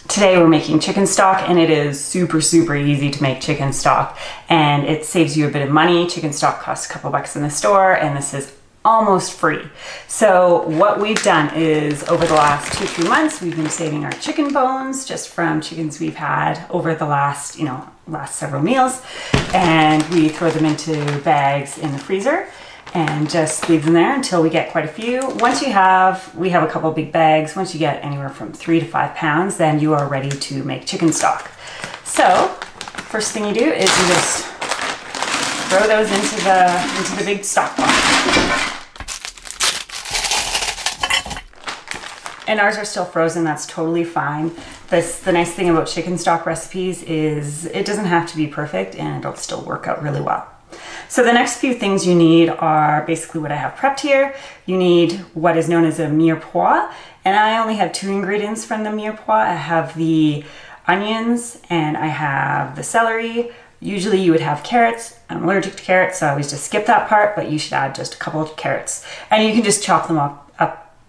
Today we're making chicken stock, and it is super easy to make chicken stock, and it saves you a bit of money. Chicken stock costs a couple bucks in the store, and this is almost free. So what we've done is over the last 2-3 months, we've been saving our chicken bones just from chickens we've had over the last several meals, and we throw them into bags in the freezer and just leave them there until we get quite a few. We have a couple big bags. Once you get anywhere from 3 to 5 pounds, then you are ready to make chicken stock. So first thing you do is you just throw those into the big stock pot. And ours are still frozen, that's totally fine. The nice thing about chicken stock recipes is it doesn't have to be perfect, and it'll still work out really well. So the next few things you need are basically what I have prepped here. You need what is known as a mirepoix, and I only have 2 ingredients from the mirepoix. I have the onions and I have the celery. Usually you would have carrots. I'm allergic to carrots, so I always just skip that part, but you should add just a couple of carrots. And you can just chop them up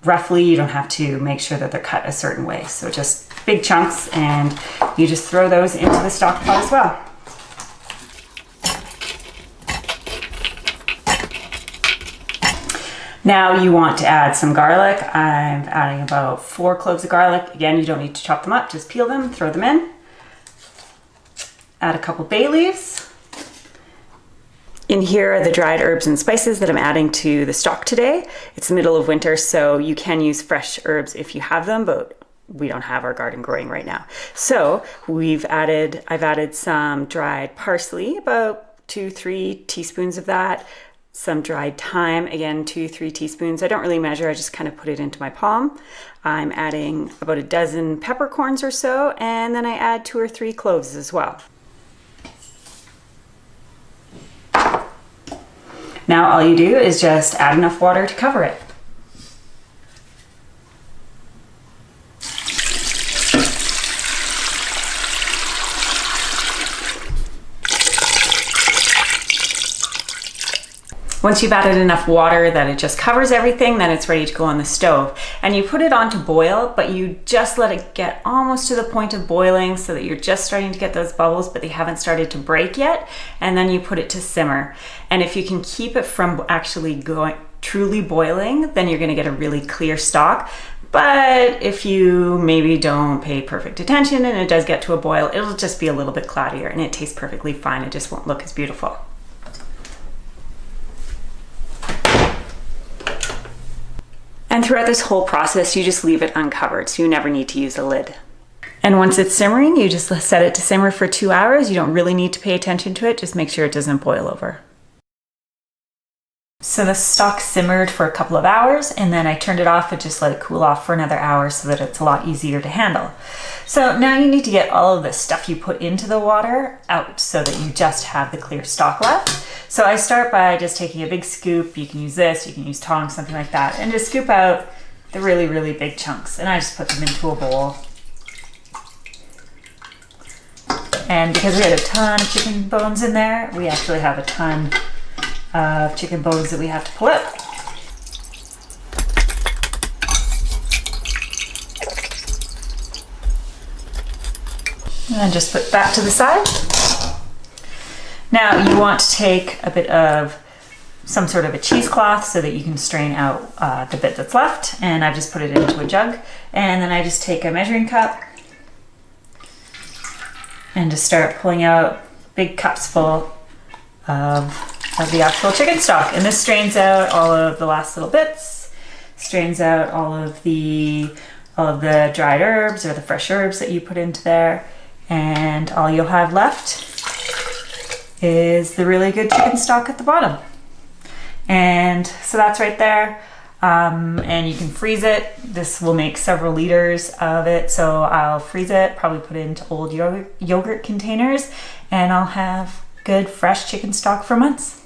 roughly. You don't have to make sure that they're cut a certain way. So just big chunks, and you just throw those into the stock pot as well. Now you want to add some garlic. I'm adding about 4 cloves of garlic. Again, you don't need to chop them up, just peel them, throw them in. Add a couple bay leaves. In here are the dried herbs and spices that I'm adding to the stock today. It's the middle of winter, so you can use fresh herbs if you have them, but we don't have our garden growing right now. So I've added some dried parsley, about 2-3 teaspoons of that. Some dried thyme, again 2-3 teaspoons. I don't really measure, I just kind of put it into my palm. I'm adding about a dozen peppercorns or so, and then I add 2 or 3 cloves as well. Now all you do is just add enough water to cover it. Once you've added enough water that it just covers everything, then it's ready to go on the stove. And you put it on to boil, but you just let it get almost to the point of boiling so that you're just starting to get those bubbles, but they haven't started to break yet. And then you put it to simmer. And if you can keep it from actually truly boiling, then you're gonna get a really clear stock. But if you maybe don't pay perfect attention and it does get to a boil, it'll just be a little bit cloudier, and it tastes perfectly fine. It just won't look as beautiful. And throughout this whole process, you just leave it uncovered, so you never need to use a lid. And once it's simmering, you just set it to simmer for 2 hours. You don't really need to pay attention to it, just make sure it doesn't boil over. So the stock simmered for a couple of hours, and then I turned it off and just let it cool off for another hour so that it's a lot easier to handle. So now you need to get all of the stuff you put into the water out so that you just have the clear stock left. So I start by just taking a big scoop. You can use this, you can use tongs, something like that, and just scoop out the really big chunks. And I just put them into a bowl. And because we had a ton of chicken bones in there, we actually have a ton of chicken bones that we have to pull out. And just put that to the side. Now you want to take a bit of some sort of a cheesecloth so that you can strain out the bit that's left, and I've just put it into a jug. And then I just take a measuring cup and just start pulling out big cups full of the actual chicken stock. And this strains out all of the last little bits, strains out all of the dried herbs or the fresh herbs that you put into there, and all you'll have left is the really good chicken stock at the bottom. And so that's right there. And you can freeze it. This will make several liters of it, so I'll freeze it, probably put it into old yogurt containers, and I'll have good fresh chicken stock for months.